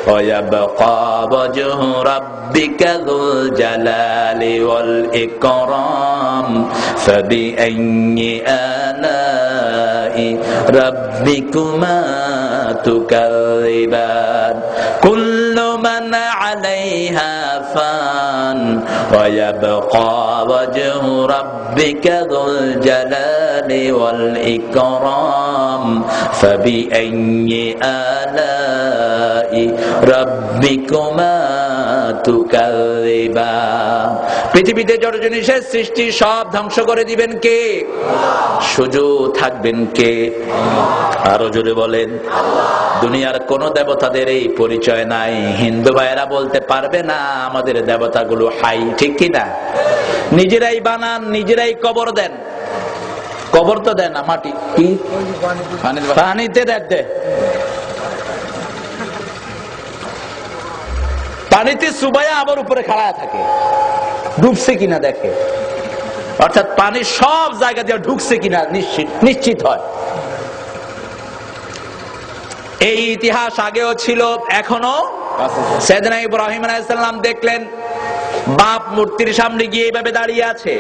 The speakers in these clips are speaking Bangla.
ويبقى وجه ربك ذو الجلال والإكرام فبأي آلاء ربكما تكذبان كل من عليها فان ويبقى وجه ربك ذو الجلال والإكرام فبأي آلاء ربكما تكذبان পৃথিবীতে জড় জিনিসের সৃষ্টি সব ধ্বংস করে দিবেন কে? শুধু থাকবেন কে? আরো জোরে বলেন। দুনিয়ার কোন দেবতাদের এই পরিচয় নাই। হিন্দু ভাইয়েরা বলতে পারবে না আমাদের দেবতাগুলো হাই, ঠিক কিনা? নিজেরাই বানান, নিজেরাই কবর দেন। কবর তো দেন না, মাটি কি পানিতে দেয়, পানিতে সুবাইয়া আবার উপরে খাড়া থাকে, ডুবছে কিনা দেখে। অর্থাৎ পানি সব জায়গা দিয়ে ঢুকছে কিনা নিশ্চিত হয়। এই ইতিহাস আগেও ছিল, এখনো। সাইয়েদনা ইব্রাহিম আলাইহিস সালাম দেখলেন বাপ মূর্তির সামনে গিয়ে এইভাবে দাঁড়িয়ে আছে,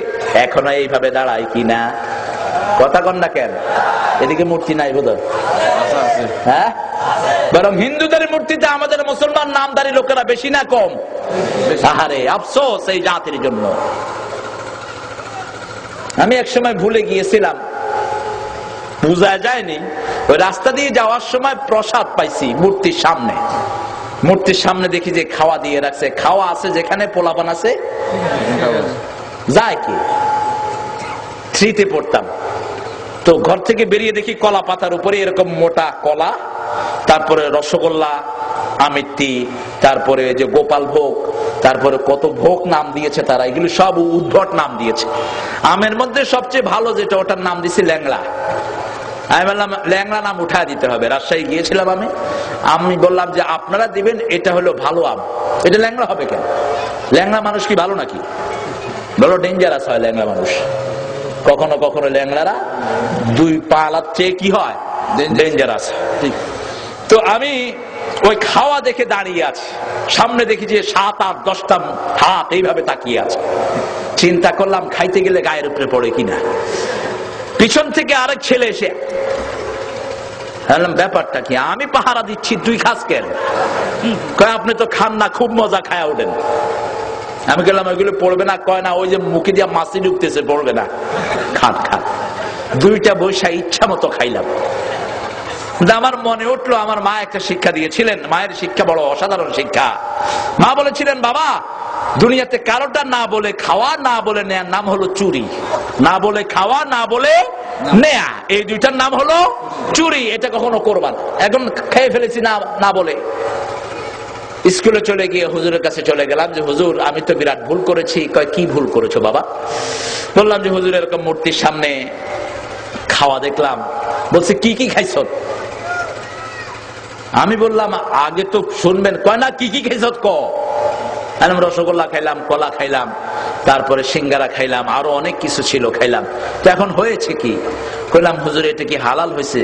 এখনো এইভাবে দাঁড়ায় কিনা? কথা কন না কেন? এদিকে মূর্তি নাই বোধহয়, হ্যাঁ? বরং হিন্দুদের মূর্তিতে আমাদের মুসলমান নামধারী লোকেরা বেশি না কম? আহারে আফসোস এই জাতির জন্য। আমি এক সময় ভুলে গিয়েছিলাম, বোঝা যায়নি, ওই রাস্তা দিয়ে যাওয়ার সময় প্রসাদ পাইছি মূর্তির সামনে। মূর্তির সামনে দেখি যে খাওয়া দিয়ে রাখছে, খাওয়া আছে যেখানে পোলাপান আছে যায় কি। থ্রিতে পড়তাম তো, ঘর থেকে বেরিয়ে দেখি কলা পাতার উপরে এরকম মোটা কলা, তারপরে রসগোল্লা, আমিত্তি, তারপরে যে গোপাল ভোগ, তারপরে কত ভোগ নাম দিয়েছে তারা, এগুলো সব উদ্ভট নাম দিয়েছে। আমের মধ্যে সবচেয়ে ভালো যেটা, ওটার নাম দিয়েছে ল্যাংড়া। আমি বললাম ল্যাংড়া নাম উঠায় দিতে হবে। রাজশাহী গিয়েছিলাম আমি বললাম যে আপনারা দিবেন, এটা হলো ভালো আম, এটা ল্যাংড়া হবে কেন? ল্যাংড়া মানুষ কি ভালো নাকি? বলো ডেঞ্জারাস হয় ল্যাংড়া মানুষ। কখনো কখনো ল্যাংড়ারা দুই পালার চেয়ে কি হয়, ডেঞ্জারাস। ঠিক। তো আমি ওই খাওয়া দেখে দাঁড়িয়ে আছি, সামনে দেখি যে 7, 8, 10টা হাত এইভাবে তাকিয়ে আছে। চিন্তা করলাম খাইতে গেলে গায়ের উপরে পড়ে কিনা। পিছন থেকে আরেক ছেলে এসে ব্যাপারটা কি, আমি পাহারা দিচ্ছি তুই খাস কেন? কয় আপনি তো খান না, খুব মজা খায়া ওঠেন। আমি বললাম ওইগুলো পড়বে না। কয় না, ওই যে মুখে দিয়া মাছি ঢুকতেছে, পড়বে না, খান খান। দুইটা বৈশা ইচ্ছা মতো খাইলাম। আমার মনে উঠলো আমার মা একটা শিক্ষা দিয়েছিলেন। মায়ের শিক্ষা বড় অসাধারণ শিক্ষা। মা বলেছিলেন, বাবা দুনিয়াতে কারোটা না বলে খাওয়া, না বলে নেয়ার নাম হলো চুরি। না বলে খাওয়া, না বলে নেয়া, এই দুইটার নাম হলো চুরি। এটা কখনো করবা না। এখন খেয়ে ফেলেছি না বলে। স্কুলে চলে গিয়ে হুজুরের কাছে চলে গেলাম যে হুজুর আমি তো বিরাট ভুল করেছি। কয় কি ভুল করেছো বাবা? বললাম যে হুজুর এরকম মূর্তির সামনে খাওয়া দেখলাম। বলছে কি কি খাইছ? আমি বললাম আগে তো শুনবেন। কয় না কি কি খাইছ ক। রসগোল্লা খাইলাম, কলা খাইলাম, তারপরে সিঙ্গারা খাইলাম, আরো অনেক কিছু ছিল খাইলাম। তো এখন হয়েছে কি? কইলাম হুজুর এটা কি হালাল হয়েছে?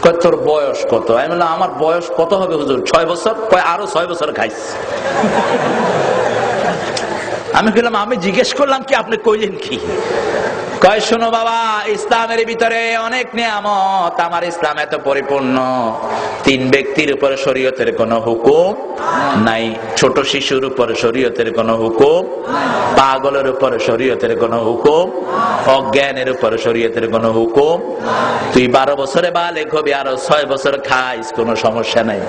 কয় তোর বয়স কত? আমি বললাম আমার বয়স কত হবে হুজুর? 6 বছর। কয় আরো 6 বছর খাইছ। আমি বললাম আমি জিজ্ঞেস করলাম কি, আপনি কইলেন কি? কয় শোনো বাবা, ইসলামের ভিতরে অনেক নিয়ামত। আমার ইসলাম এত পরিপূর্ণ, 3 ব্যক্তির উপরে শরীয়তের কোনো হুকুম নাই। ছোট শিশুর উপরে শরীয়তের কোনো হুকুম, পাগলের উপরে শরীয়তের কোনো হুকুম, অজ্ঞানের উপরে শরীয়তের কোনো হুকুম। তুই 12 বছরে বালেগ হবি, আরো 6 বছর খাইস, কোনো সমস্যা নাই।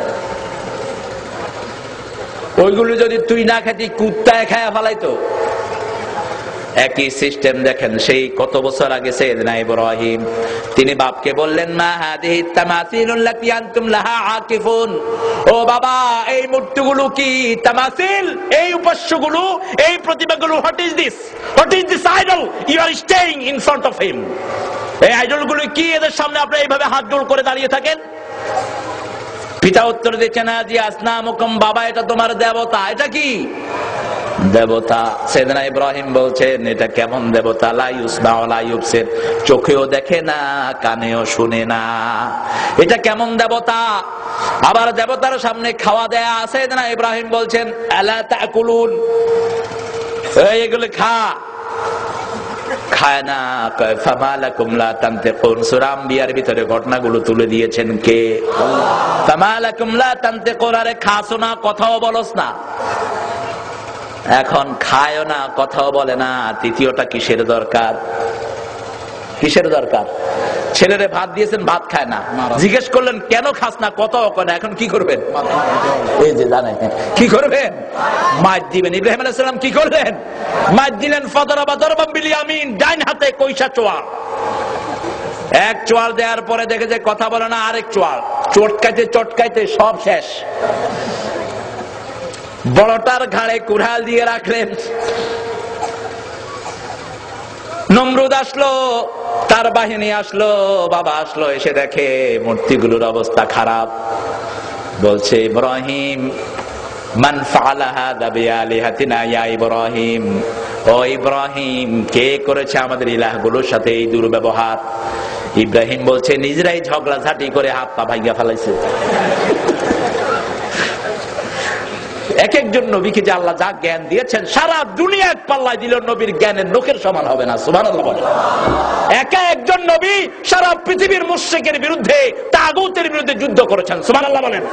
ওইগুলো যদি তুই না খাতি কুত্তায় খায়া ফেলাইতো। একই সিস্টেম দেখেন সেই কত বছর আগে সাইয়েদনা ইব্রাহিম তিনি বাপকে বললেন, মা হাদিহি তামাসিলুল্লাতি আনতুম লাহা আকিফুন। ও বাবা এই মূর্তিগুলো কি? তামাসিল, এই উপাস্যগুলো, এই প্রতিমাগুলো। What is this? What is this idol you are staying in front of him? এই আইডলগুলো কি? এদের সামনে আপনি এইভাবে হাত জোড় করে দাঁড়িয়ে থাকেন? পিতা উত্তর দিচ্ছে না জি আসনামুকুম, বাবা এটা তোমার দেবতা। এটা কি? দেবতা। সাইয়েদনা ইব্রাহিম বলছেন এটা কেমন দেবতা? লা ইউসমা ওয়া লা ইউবসির, চোখেও দেখে না, কানেও শুনে না। এটা কেমন দেবতা? আবার দেবতার সামনে খাওয়া দেয়া। সাইয়েদনা ইব্রাহিম বলছেন আলা তাকুলুন, এগুলো খা। খায় না। ফামা লাকুম লা তানতিকুন, সূরা আম্বিয়ার ভিতরে ঘটনাগুলো তুলে দিয়েছেন কে? আল্লাহ। ফামা লাকুম লা তানতিকুন, আরে খাসো না, কথাও বলস না। এখন খায়ও না, কথাও বলে না। তৃতীয়টা কিসের দরকার? কিসের দরকার? ছেলেরে ভাত দিয়েছেন, ভাত খায় না। জিজ্ঞেস করলেন কেন খাস না, কথাও কয় না। এখন কি করবেন? এই যে জানেন কি করবেন? মার দিবেন। ইব্রাহিম আলাইহিস সালাম কি করলেন? মার দিলেন। ফাদরাবা দরবাম বিল ইয়ামিন, ডাইন হাতে কইসা চোয়াল। এক চোয়াল দেওয়ার পরে দেখে যে কথা বলে না, আরেক চোয়াল। চটকাইতে চটকাইতে সব শেষ। বড়টার ঘাড়ে কুড়াল দিয়ে রাখলেন। নমরুদ আসলো, তার বাহিনী আসলো, বাবা আসলো, এসে দেখে মূর্তিগুলোর অবস্থা খারাপ। বলছে ইব্রাহিম মান ফাআলা হাযা বিআলিহাতিনা ইয়া ইব্রাহিম, ও ইব্রাহিম, কে করেছে আমাদের ইলাহগুলোর সাথে এই দুর্ব্যবহার? ইব্রাহিম বলছে নিজেরাই ঝগড়াঝাটি করে হাত পা ভাঙিয়া ফেলাইছে। এক একজন নবীকে যে আল্লাহ যা জ্ঞান দিয়েছেন, সারা দুনিয়া এক পাল্লায় দিল, নবীর জ্ঞানের নখের সমান হবে না। সুবহানাল্লাহ বলেন। একা একজন নবী সারা পৃথিবীর মুশরিকের বিরুদ্ধে, তাগুতের বিরুদ্ধে যুদ্ধ করেছেন। সুবহানাল্লাহ বলেন।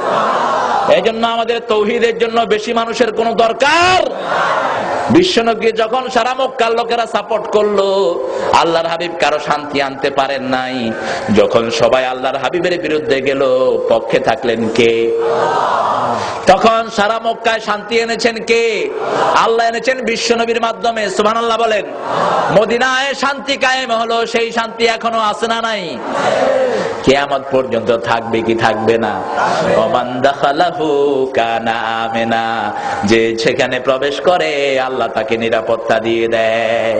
এই জন্য আমাদের তৌহিদের জন্য বেশি মানুষের কোনো দরকার। বিশ্বনবী যখন সারা মক্কার লোকেরা সাপোর্ট করলো, আল্লাহর হাবিব কারো শান্তি আনতে পারেন নাই। যখন সবাই আল্লাহর হাবিবের বিরুদ্ধে গেল, পক্ষে থাকলেন কে? তখন সারা মক্কায় শান্তি এনেছেন কে? আল্লাহ এনেছেন বিশ্বনবীর মাধ্যমে। সুবহানাল্লাহ বলেন। মদিনায় শান্তি কায়েম হলো, সেই শান্তি এখনো আছে না নাই? কিয়ামত পর্যন্ত থাকবে কি থাকবে না? ওমান দাখালাহু কানা আমিনা, যে সেখানে প্রবেশ করে আল্লাহ তাকে নিরাপত্তা দিয়ে দেয়।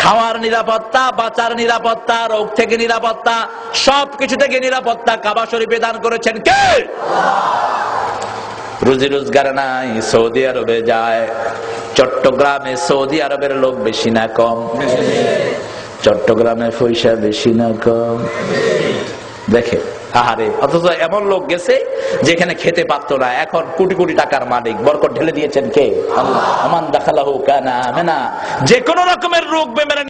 খাওয়ার নিরাপত্তা, বাঁচার নিরাপত্তা, রোগ থেকে নিরাপত্তা, সবকিছু থেকে নিরাপত্তা কাবা শরীফে দান করেছেন কে? রুজি রোজগার নাই, সৌদি আরবে যায়। চট্টগ্রামে সৌদি আরবের লোক বেশি না কম? চট্টগ্রামে পয়সা বেশি না কম? দেখে আহারে, অথচ এমন লোক গেছে যেখানে খেতে পারতো না, এখন কোটি কোটি টাকার মালিক। বরকত ঢেলে দিয়েছেন কে? আল্লাহ। ওমান দাখালাহু কানা আমিনা, যে কোনো রকমের রোগ বেমারি